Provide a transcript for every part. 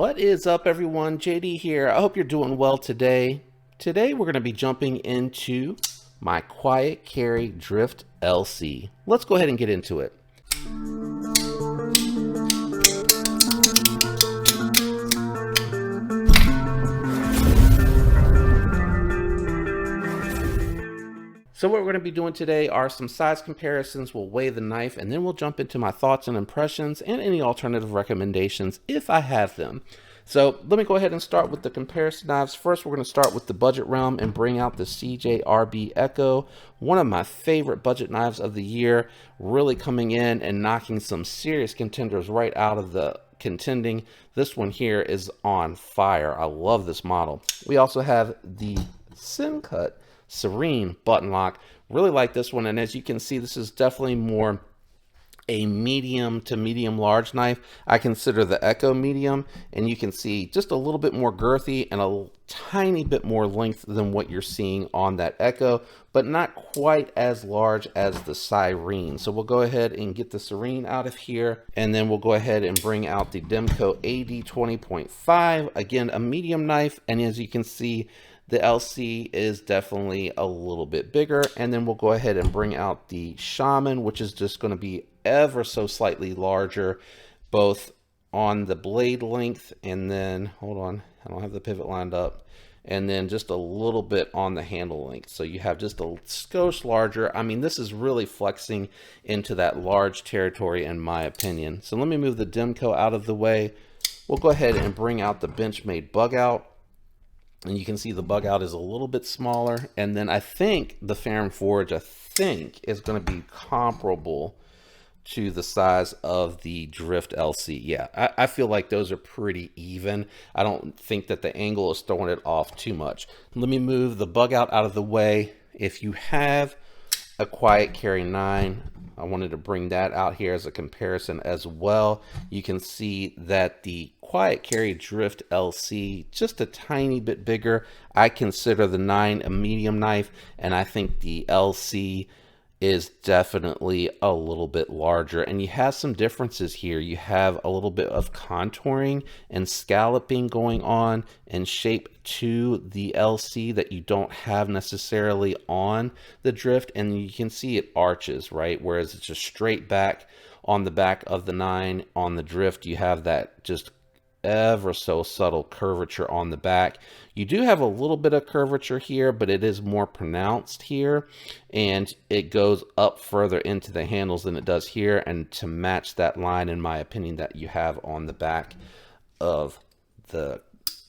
What is up, everyone? JD here. I hope you're doing well today. Today we're going to be jumping into my Quiet Carry Drift LC. Let's go ahead and get into it. So what we're going to be doing today are some size comparisons. We'll weigh the knife, and then we'll jump into my thoughts and impressions and any alternative recommendations if I have them. So let me go ahead and start with the comparison knives. First, we're going to start with the budget realm and bring out the CJRB Echo, one of my favorite budget knives of the year, really coming in and knocking some serious contenders right out of the contending. This one here is on fire. I love this model. We also have the Sencut Serene button lock. Really like this one, and as you can see, this is definitely more a medium to medium large knife. I consider the Echo medium, and you can see just a little bit more girthy and a tiny bit more length than what you're seeing on that Echo, but not quite as large as the Serene. So we'll go ahead and get the Serene out of here, and then we'll go ahead and bring out the Demko AD 20.5, again a medium knife, and as you can see, the LC is definitely a little bit bigger. And then we'll go ahead and bring out the Shaman, which is just going to be ever so slightly larger, both on the blade length, and then, hold on, I don't have the pivot lined up, and then just a little bit on the handle length. So you have just a skosh larger. I mean, this is really flexing into that large territory in my opinion. So let me move the Demko out of the way. We'll go ahead and bring out the Benchmade Bug Out. And you can see the bug out is a little bit smaller. And then I think the Ferrum Forge, is going to be comparable to the size of the Drift LC. Yeah, I feel like those are pretty even. I don't think that the angle is throwing it off too much. Let me move the bug out of the way. If you have a Quiet Carry 9, I wanted to bring that out here as a comparison as well. You can see that the Quiet Carry Drift LC, just a tiny bit bigger. I consider the 9 a medium knife, and I think the LC is definitely a little bit larger. And you have some differences here. You have a little bit of contouring and scalloping going on and shape to the LC that you don't have necessarily on the Drift, and you can see it arches, right? Whereas it's just straight back on the back of the 9. On the Drift, you have that just ever so subtle curvature on the back. You do have a little bit of curvature here, but it is more pronounced here, and it goes up further into the handles than it does here, and to match that line, in my opinion, that you have on the back of the.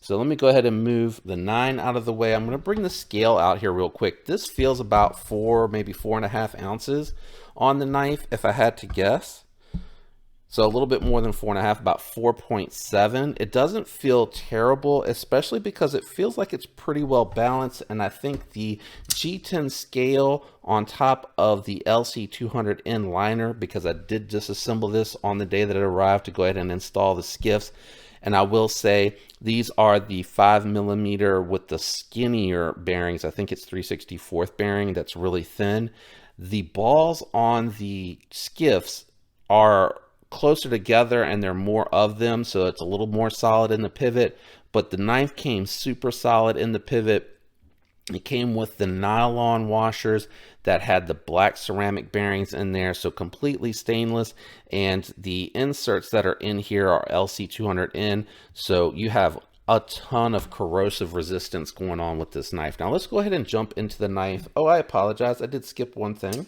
So let me go ahead and move the 9 out of the way. I'm going to bring the scale out here real quick. This feels about 4, maybe 4.5 ounces on the knife, if I had to guess. So a little bit more than 4.5, about 4.7. It doesn't feel terrible, especially because it feels like it's pretty well balanced. And I think the G10 scale on top of the LC200N liner, because I did disassemble this on the day that it arrived to go ahead and install the skiffs. And I will say these are the 5mm with the skinnier bearings. I think it's 3/64 bearing that's really thin. The balls on the skiffs are closer together, and there are more of them, so it's a little more solid in the pivot, but the knife came super solid in the pivot. It came with the nylon washers that had the black ceramic bearings in there, so completely stainless, and the inserts that are in here are LC200N, so you have a ton of corrosive resistance going on with this knife. Now let's go ahead and jump into the knife. Oh, I apologize, I did skip one thing.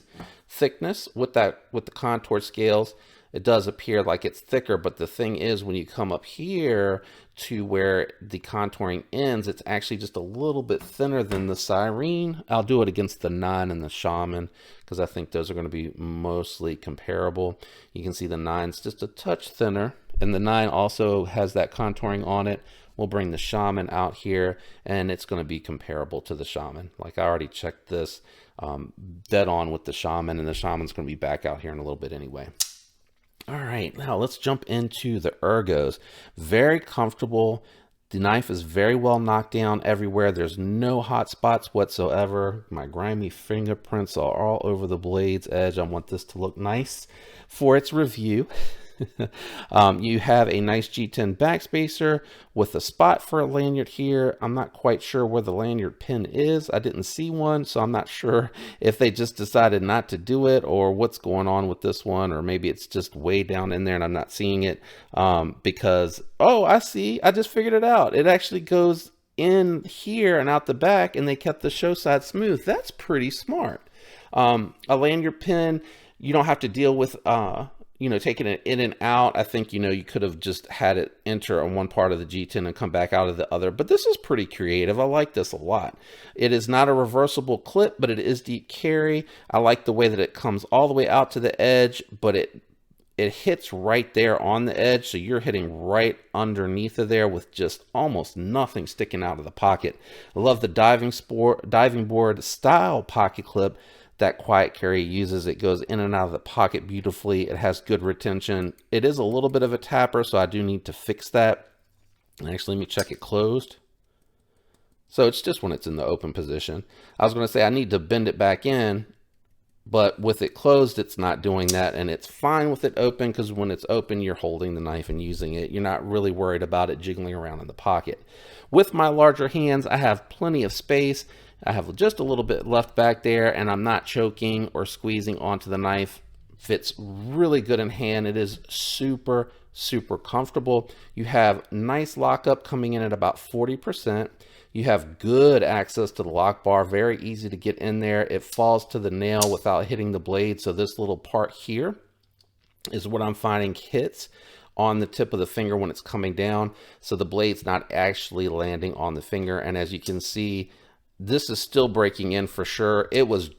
Thickness with the contour scales, it does appear like it's thicker, but the thing is, when you come up here to where the contouring ends, it's actually just a little bit thinner than the Serene. I'll do it against the 9 and the Shaman because I think those are going to be mostly comparable. You can see the 9's just a touch thinner, and the 9 also has that contouring on it. We'll bring the Shaman out here, and it's going to be comparable to the Shaman. Like, I already checked this dead on with the Shaman, and the Shaman's going to be back out here in a little bit anyway. All right, now let's jump into the ergos. Very comfortable. The knife is very well knocked down everywhere. There's no hot spots whatsoever. My grimy fingerprints are all over the blade's edge. I want this to look nice for its review. You have a nice G10 backspacer with a spot for a lanyard here. I'm not quite sure where the lanyard pin is. I didn't see one, so I'm not sure if they just decided not to do it or what's going on with this one, or maybe it's just way down in there and I'm not seeing it because, oh, I see. I just figured it out. It actually goes in here and out the back, and they kept the show side smooth. That's pretty smart. A lanyard pin, you don't have to deal with taking it in and out. I think, you could have just had it enter on one part of the G10 and come back out of the other, but this is pretty creative. I like this a lot. It is not a reversible clip, but it is deep carry. I like the way that it comes all the way out to the edge, but it hits right there on the edge, so you're hitting right underneath of there with just almost nothing sticking out of the pocket. I love the diving board style pocket clip that Quiet Carry uses. It goes in and out of the pocket beautifully. It has good retention. It is a little bit of a tapper, so I do need to fix that. Actually, let me check it closed. So it's just when it's in the open position. I was going to say I need to bend it back in, but with it closed, it's not doing that, and it's fine with it open, because when it's open, you're holding the knife and using it. You're not really worried about it jiggling around in the pocket. With my larger hands, I have plenty of space. I have just a little bit left back there, and I'm not choking or squeezing onto the knife. Fits really good in hand. It is super, super comfortable. You have nice lockup coming in at about 40%. You have good access to the lock bar, very easy to get in there. It falls to the nail without hitting the blade. So this little part here is what I'm finding hits on the tip of the finger when it's coming down. So the blade's not actually landing on the finger. And as you can see, this is still breaking in for sure. It was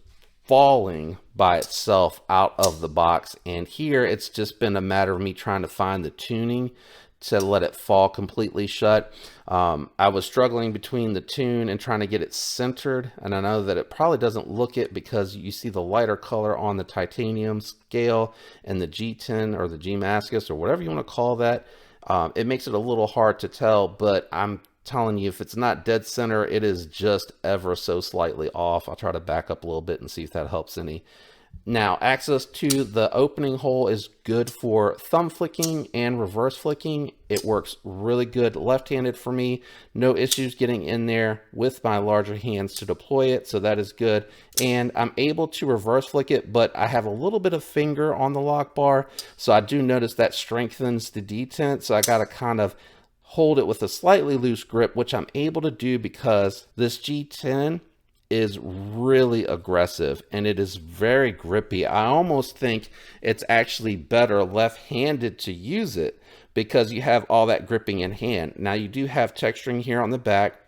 falling by itself out of the box. And here it's just been a matter of me trying to find the tuning to let it fall completely shut. I was struggling between the tune and trying to get it centered, and I know that it probably doesn't look it because you see the lighter color on the titanium scale and the G10 or the G-Mascus or whatever you want to call that. It makes it a little hard to tell, but I'm telling you, if it's not dead center, it is just ever so slightly off. I'll try to back up a little bit and see if that helps any. Now, access to the opening hole is good for thumb flicking and reverse flicking. It works really good left-handed for me. No issues getting in there with my larger hands to deploy it, so that is good. And I'm able to reverse flick it, but I have a little bit of finger on the lock bar, so I do notice that strengthens the detent, so I got to kind of hold it with a slightly loose grip, which I'm able to do because this G10 is really aggressive and it is very grippy. I almost think it's actually better left-handed to use it because you have all that gripping in hand. Now you do have texturing here on the back.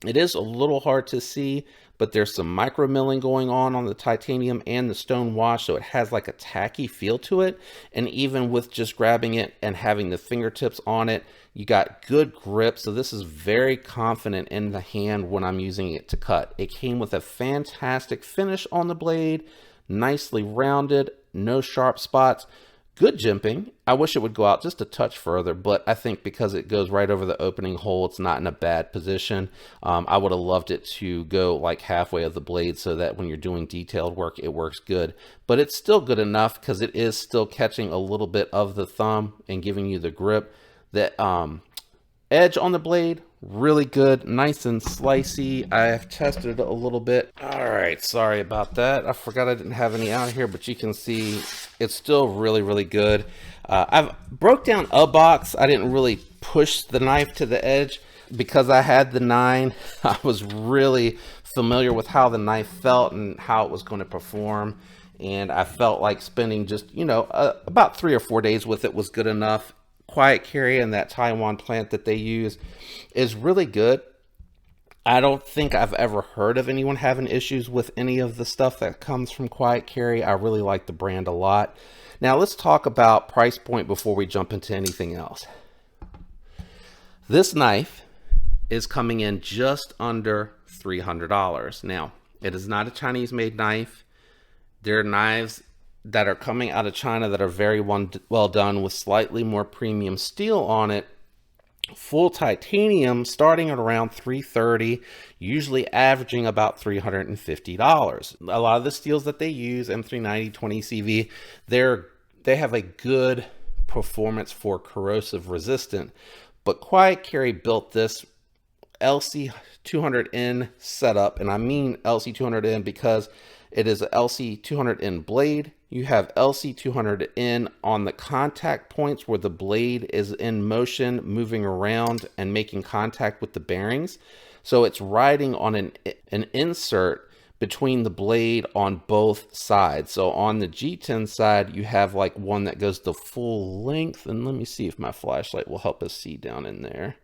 It is a little hard to see, but there's some micro milling going on the titanium and the stone wash, so it has like a tacky feel to it. And even with just grabbing it and having the fingertips on it, you got good grip. So this is very confident in the hand when I'm using it to cut. It came with a fantastic finish on the blade, nicely rounded, no sharp spots. Good jimping. I wish it would go out just a touch further, but I think because it goes right over the opening hole, it's not in a bad position. I would have loved it to go like halfway of the blade so that when you're doing detailed work, it works good. But it's still good enough because it is still catching a little bit of the thumb and giving you the grip. The edge on the blade, really good, nice and slicey. I have tested it a little bit. All right, sorry about that. I forgot I didn't have any out here, but you can see it's still really, really good. I've broke down a box. I didn't really push the knife to the edge because I had the 9. I was really familiar with how the knife felt and how it was going to perform. And I felt like spending just, about 3 or 4 days with it was good enough. Quiet Carry and that Taiwan plant that they use is really good. I don't think I've ever heard of anyone having issues with any of the stuff that comes from Quiet Carry. I really like the brand a lot. Now let's talk about price point before we jump into anything else. This knife is coming in just under $300. Now, it is not a Chinese made knife. There are knives that are coming out of China that are very well done with slightly more premium steel on it. Full titanium starting at around $330, usually averaging about $350. A lot of the steels that they use, M390, 20CV, they have a good performance for corrosive resistant. But Quiet Carry built this LC200N setup, and I mean LC200N because it is a LC200N blade. You have LC200N on the contact points where the blade is in motion, moving around and making contact with the bearings. So it's riding on an insert between the blade on both sides. So on the G10 side, you have like one that goes the full length. And let me see if my flashlight will help us see down in there.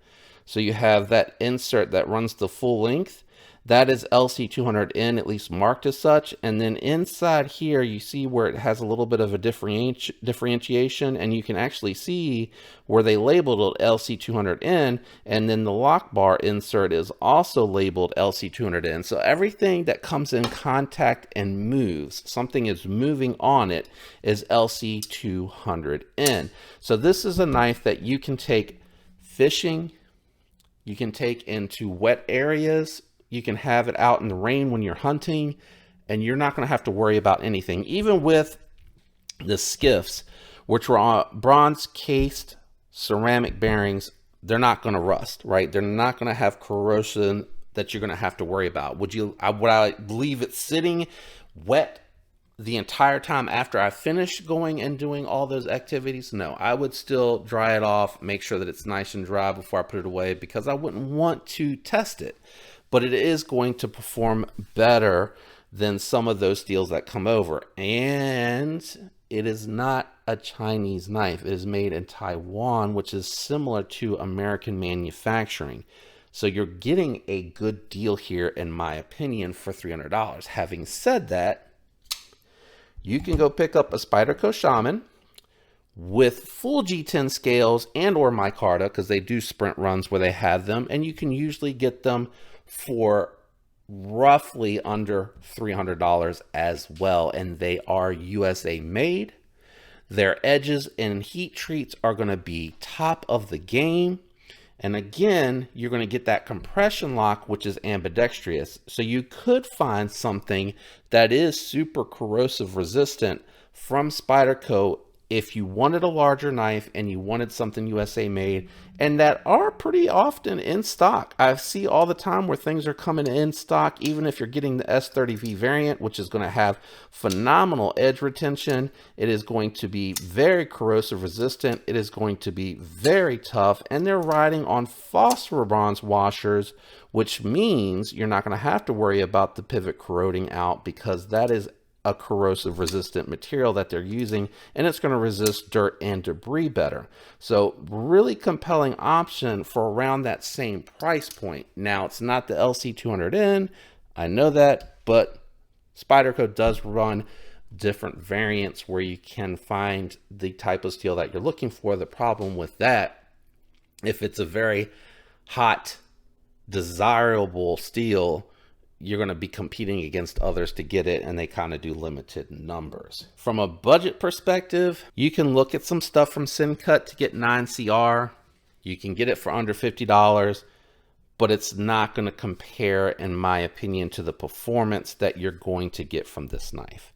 So you have that insert that runs the full length. That is LC200N, at least marked as such. And then inside here, you see where it has a little bit of a differentiation, and you can actually see where they labeled it LC200N, and then the lock bar insert is also labeled LC200N. So everything that comes in contact and moves, something is moving on it, is LC200N. So this is a knife that you can take fishing, you can take into wet areas, you can have it out in the rain when you're hunting, and you're not going to have to worry about anything. Even with the skiffs, which were on bronze cased ceramic bearings, they're not going to rust, right? They're not going to have corrosion that you're going to have to worry about. Would I leave it sitting wet the entire time after I finish going and doing all those activities? No, I would still dry it off, make sure that it's nice and dry before I put it away, because I wouldn't want to test it. But it is going to perform better than some of those steels that come over. And it is not a Chinese knife. It is made in Taiwan, which is similar to American manufacturing. So you're getting a good deal here, in my opinion, for $300. Having said that, you can go pick up a Spyderco Shaman with full G10 scales and or micarta, because they do sprint runs where they have them, and you can usually get them for roughly under $300 as well, and they are USA made. Their edges and heat treats are going to be top of the game, and again, you're going to get that compression lock, which is ambidextrous. So you could find something that is super corrosive resistant from Spyderco if you wanted a larger knife and you wanted something USA made, and that are pretty often in stock. I see all the time where things are coming in stock, even if you're getting the S30V variant, which is going to have phenomenal edge retention. It is going to be very corrosive resistant. It is going to be very tough, and they're riding on phosphor bronze washers, which means you're not going to have to worry about the pivot corroding out, because that is a corrosive resistant material that they're using, and it's going to resist dirt and debris better. So really compelling option for around that same price point. Now, it's not the LC200N, I know that, but Spyderco does run different variants where you can find the type of steel that you're looking for. The problem with that, if it's a very hot, desirable steel, you're going to be competing against others to get it, and they kind of do limited numbers. From a budget perspective, you can look at some stuff from Syncut to get 9CR. You can get it for under $50, but it's not going to compare, in my opinion, to the performance that you're going to get from this knife.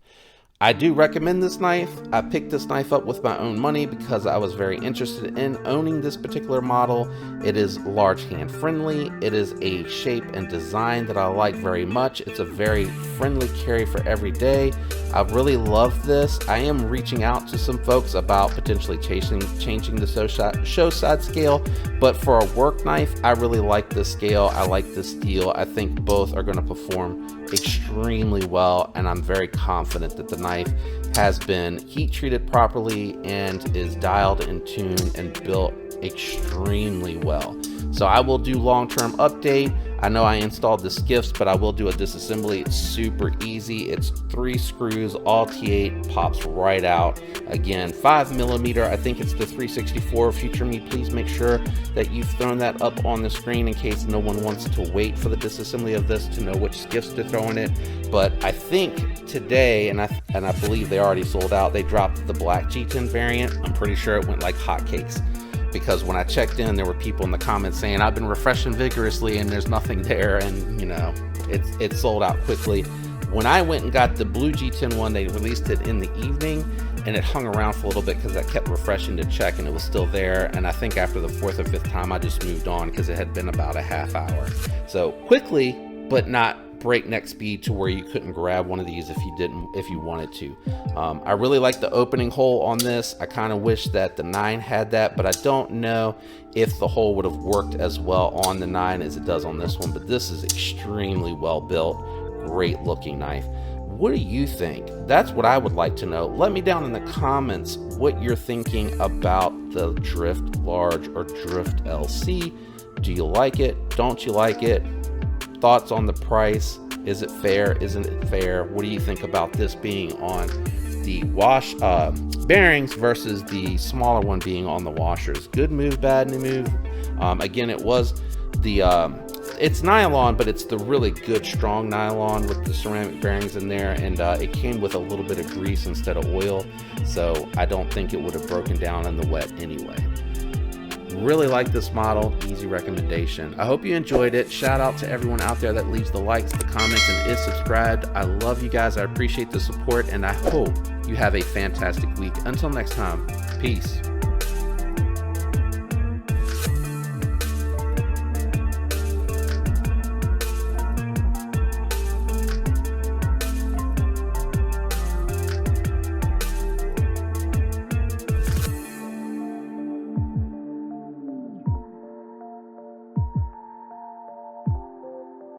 I do recommend this knife. I picked this knife up with my own money because I was very interested in owning this particular model. It is large hand friendly. It is a shape and design that I like very much. It's a very friendly carry for every day. I really love this. I am reaching out to some folks about potentially changing the show side scale, but for a work knife, I really like this scale. I like this steel. I think both are going to perform extremely well, and I'm very confident that the knife has been heat treated properly and is dialed and tuned and built extremely well. So I will do long-term update. I know I installed the skiffs, but I will do a disassembly. It's super easy. It's 3 screws, all T8, pops right out. Again, 5mm. I think it's the 364. Future me, please make sure that you've thrown that up on the screen in case no one wants to wait for the disassembly of this to know which skiffs to throw in it. But I think today, and I believe they already sold out, they dropped the black G10 variant. I'm pretty sure it went like hotcakes, because when I checked in, there were people in the comments saying I've been refreshing vigorously and there's nothing there, and you know, it sold out quickly. When I went and got the blue G10 one, they released it in the evening, and it hung around for a little bit because I kept refreshing to check and it was still there. And I think after the 4th or 5th time, I just moved on because it had been about a half hour. So quickly, but not breakneck speed to where you couldn't grab one of these if you wanted to. I really like the opening hole on this. I kind of wish that the 9 had that, but I don't know if the hole would have worked as well on the 9 as it does on this one. But this is extremely well built, great looking knife. What do you think? That's what I would like to know. Let me down in the comments what you're thinking about the Drift Large or Drift LC. Do you like it? Don't you like it? Thoughts on the price? Is it fair? Isn't it fair? What do you think about this being on the wash bearings versus the smaller one being on the washers? Good move, bad move? Again, it was the it's nylon, but it's the really good strong nylon with the ceramic bearings in there, and it came with a little bit of grease instead of oil, so I don't think it would have broken down in the wet anyway. Really like this model, easy recommendation. I hope you enjoyed it. Shout out to everyone out there that leaves the likes, the comments, and is subscribed. I love you guys. I appreciate the support, and I hope you have a fantastic week. Until next time, peace.